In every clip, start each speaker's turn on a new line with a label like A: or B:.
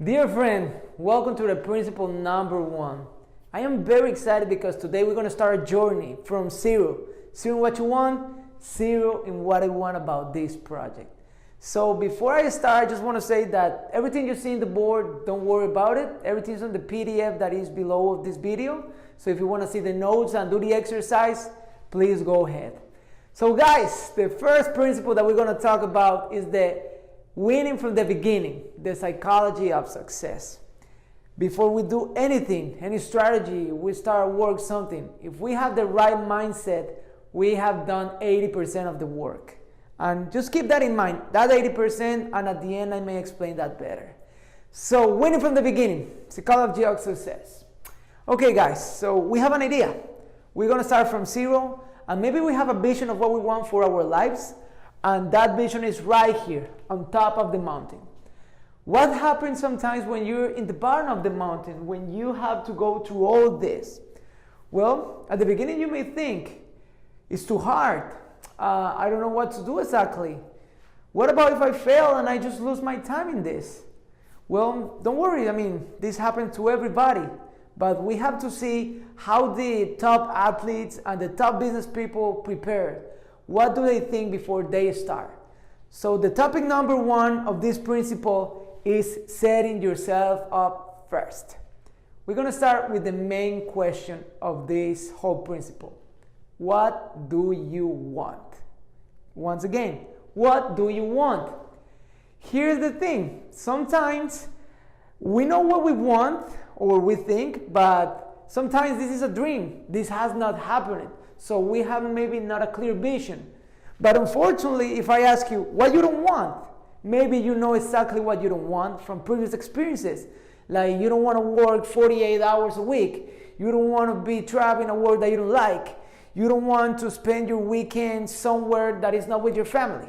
A: Dear friend, welcome to the principle number 1. I am very excited because today we're going to start a journey from zero. Zero in what you want, zero in what I want about this project. So before I start, I just want to say that everything you see in the board, don't worry about it. Everything's on the PDF that is below this video. So if you want to see the notes and do the exercise, please go ahead. So guys, the first principle that we're going to talk about is the winning from the beginning, the psychology of success. Before we do anything, any strategy, we start work something. If we have the right mindset, we have done 80% of the work. And just keep that in mind, that 80%, and at the end I may explain that better. So winning from the beginning, psychology of success. Okay guys, so we have an idea. We're gonna start from zero, and maybe we have a vision of what we want for our lives, and that vision is right here on top of the mountain. What happens sometimes when you're in the bottom of the mountain, when you have to go through all this? Well, at the beginning you may think, it's too hard. I don't know what to do exactly. What about if I fail and I just lose my time in this? Well, don't worry. This happens to everybody. But we have to see how the top athletes and the top business people prepare. What do they think before they start? So the topic number 1 of this principle is setting yourself up first. We're going to start with the main question of this whole principle. What do you want? Once again, what do you want? Here's the thing. Sometimes we know what we want or we think, but sometimes this is a dream. This has not happened. So we have maybe not a clear vision. But unfortunately, if I ask you what you don't want, maybe you know exactly what you don't want from previous experiences. Like you don't want to work 48 hours a week. You don't want to be trapped in a work that you don't like. You don't want to spend your weekend somewhere that is not with your family.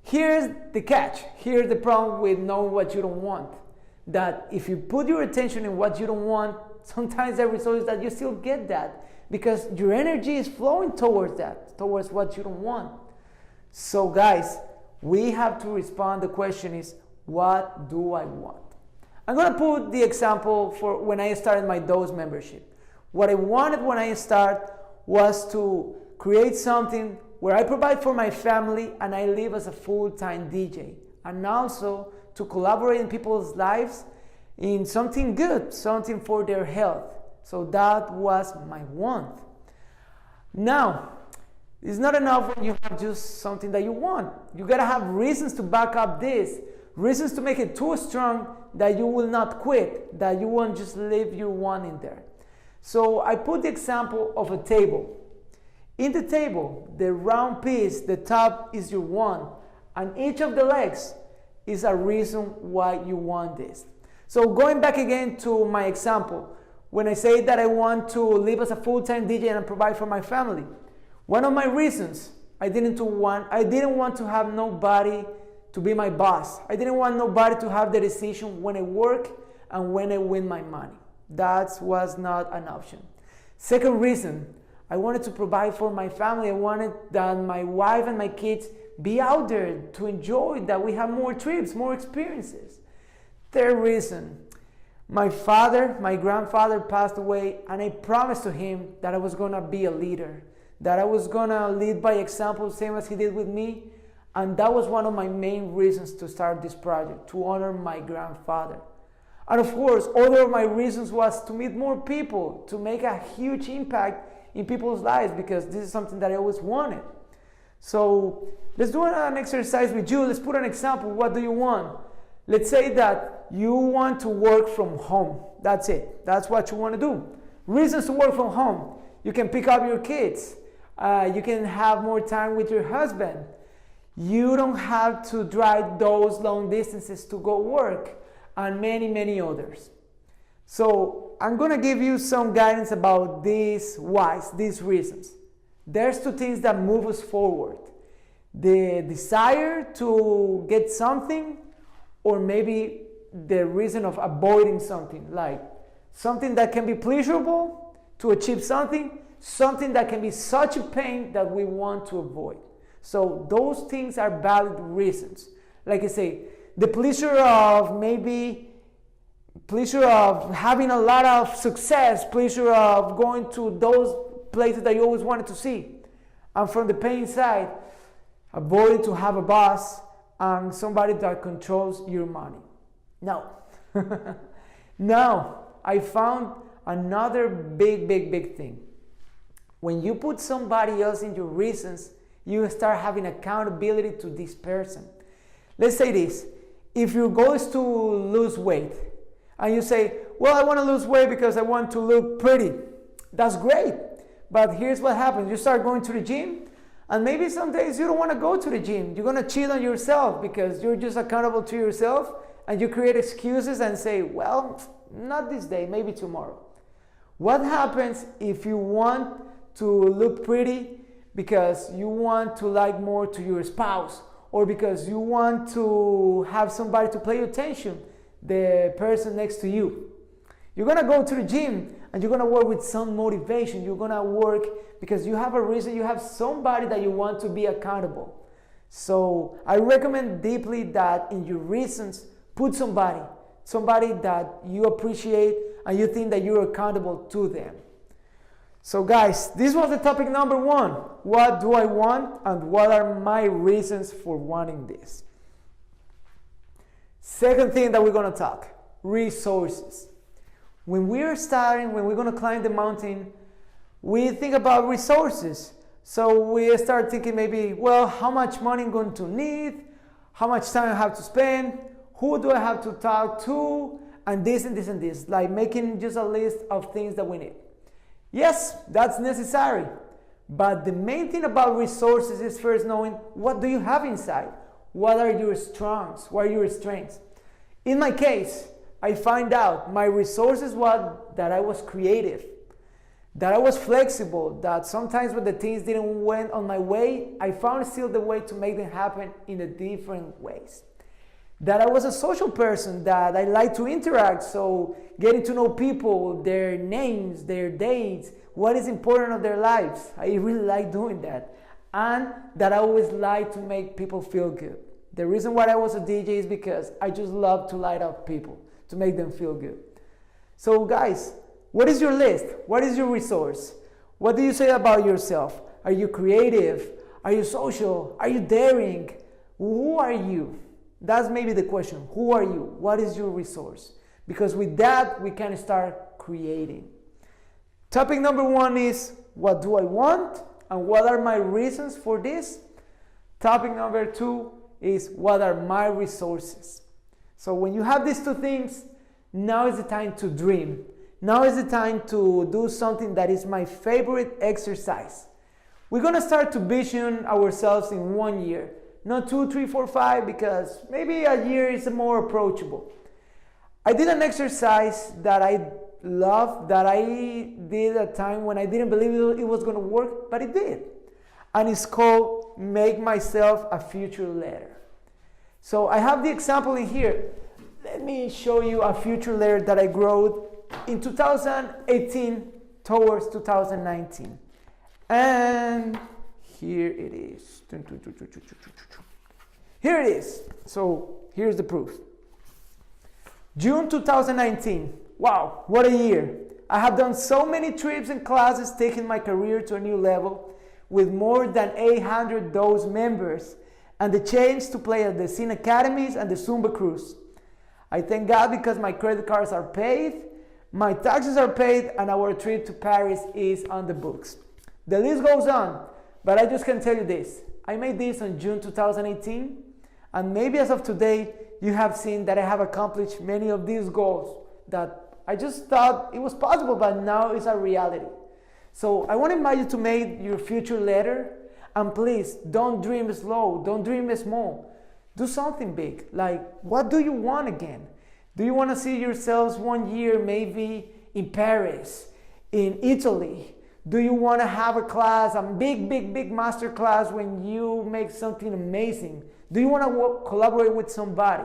A: Here's the catch. Here's the problem with knowing what you don't want. That if you put your attention in what you don't want, sometimes the result is that you still get that because your energy is flowing towards that, towards what you don't want. So guys, we have to respond. The question is, what do I want? I'm going to put the example for when I started my Dose membership. What I wanted when I started was to create something where I provide for my family and I live as a full-time DJ, and also to collaborate in people's lives in something good, something for their health. So that was my want. Now, it's not enough when you have just something that you want. You gotta have reasons to back up this, reasons to make it too strong that you will not quit, that you won't just leave your want in there. So I put the example of a table. In the table, the round piece, the top is your want, and each of the legs is a reason why you want this. So going back again to my example, when I say that I want to live as a full-time DJ and provide for my family, one of my reasons, I didn't want to have nobody to be my boss. I didn't want nobody to have the decision when I work and when I win my money. That was not an option. Second reason, I wanted to provide for my family. I wanted that my wife and my kids be out there to enjoy, that we have more trips, more experiences. Third reason, my grandfather passed away, and I promised to him that I was going to be a leader, that I was going to lead by example, same as he did with me. And that was one of my main reasons to start this project, to honor my grandfather. And of course, other of my reasons was to meet more people, to make a huge impact in people's lives, because this is something that I always wanted. So let's do an exercise with you. Let's put an example. What do you want? Let's say that you want to work from home. That's it. That's what you want to do. Reasons to work from home. You can pick up your kids. You can have more time with your husband. You don't have to drive those long distances to go work, and many, many others. So I'm going to give you some guidance about these whys, these reasons. There's two things that move us forward. The desire to get something, or maybe the reason of avoiding something, like something that can be pleasurable to achieve something that can be such a pain that we want to avoid. So those things are valid reasons. Like I say, the pleasure of maybe pleasure of having a lot of success, pleasure of going to those places that you always wanted to see. And from the pain side, avoid to have a boss and somebody that controls your money. No. Now, I found another big thing. When you put somebody else in your reasons, you start having accountability to this person. Let's say this. If your goal is to lose weight, and you say, well, I want to lose weight because I want to look pretty. That's great. But here's what happens. You start going to the gym, and maybe some days you don't want to go to the gym. You're going to cheat on yourself because you're just accountable to yourself, and you create excuses and say, well, not this day, maybe tomorrow. What happens if you want to look pretty because you want to like more to your spouse, or because you want to have somebody to pay attention, the person next to you? You're gonna go to the gym and you're gonna work with some motivation. You're gonna work because you have a reason, you have somebody that you want to be accountable. So I recommend deeply that in your reasons, put somebody that you appreciate and you think that you're accountable to them. So guys, this was the topic number 1. What do I want and what are my reasons for wanting this? Second thing that we're going to talk, resources. When we're going to climb the mountain, we think about resources. So we start thinking maybe, well, how much money I'm going to need, how much time I have to spend, who do I have to talk to, and this and this and this, like making just a list of things that we need. Yes, that's necessary. But the main thing about resources is first knowing what do you have inside? What are your strengths? What are your strengths? In my case, I find out my resources was that I was creative, that I was flexible, that sometimes when the things didn't went on my way, I found still the way to make them happen in a different ways. That I was a social person, that I like to interact, so getting to know people, their names, their dates, what is important of their lives. I really like doing that. And that I always like to make people feel good. The reason why I was a DJ is because I just love to light up people, to make them feel good. So guys, what is your list? What is your resource? What do you say about yourself? Are you creative? Are you social? Are you daring? Who are you? That's maybe the question. Who are you? What is your resource? Because with that, we can start creating. Topic number 1 is, what do I want? And what are my reasons for this? Topic number 2 is, what are my resources? So when you have these two things, now is the time to dream. Now is the time to do something that is my favorite exercise. We're going to start to vision ourselves in 1 year. Not 2, 3, 4, 5, because maybe a year is more approachable. I did an exercise that I love, that I did at a time when I didn't believe it was going to work, but it did. And it's called Make Myself a Future Letter. So I have the example in here. Let me show you a future letter that I wrote in 2018 towards 2019. And here it is. Here it is. So here's the proof. June 2019. Wow, what a year. I have done so many trips and classes, taking my career to a new level with more than 800 those members and the chance to play at the Scene Academies and the Zumba Cruise. I thank God because my credit cards are paid, my taxes are paid, and our trip to Paris is on the books. The list goes on, but I just can tell you this. I made this on June 2018, and maybe as of today, you have seen that I have accomplished many of these goals that I just thought it was possible, but now it's a reality. So I want to invite you to make your future letter, and please don't dream slow, don't dream small. Do something big. Like, what do you want again? Do you want to see yourselves 1 year maybe in Paris, in Italy? Do you want to have a class, a big master class when you make something amazing? Do you want to collaborate with somebody?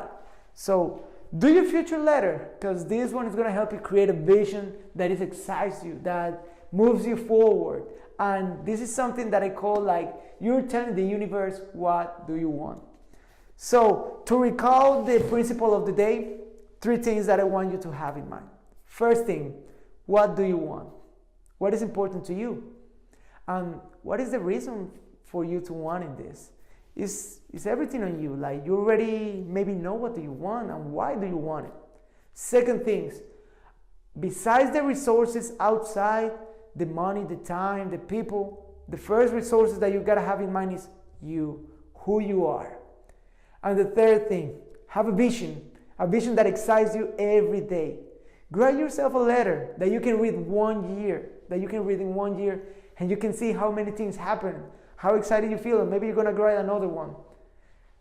A: So do your future letter, because this one is going to help you create a vision that excites you, that moves you forward. And this is something that I call like you're telling the universe, what do you want? So to recall the principle of the day, three things that I want you to have in mind. First thing, what do you want? What is important to you? And what is the reason for you to wanting this? Is everything on you? Like, you already maybe know what do you want and why do you want it? Second things, besides the resources outside, the money, the time, the people, the first resources that you gotta have in mind is you, who you are. And the third thing, have a vision that excites you every day. Write yourself a letter that you can read in 1 year, and you can see how many things happen, how excited you feel, and maybe you're gonna write another one.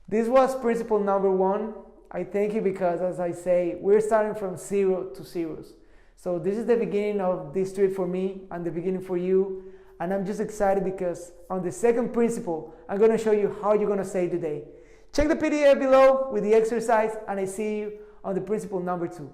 A: This was principle number 1. I thank you because, as I say, we're starting from 0 to zeros. So this is the beginning of this trip for me and the beginning for you. And I'm just excited because on the second principle, I'm gonna show you how you're gonna say today. Check the PDF below with the exercise, and I see you on the principle number 2.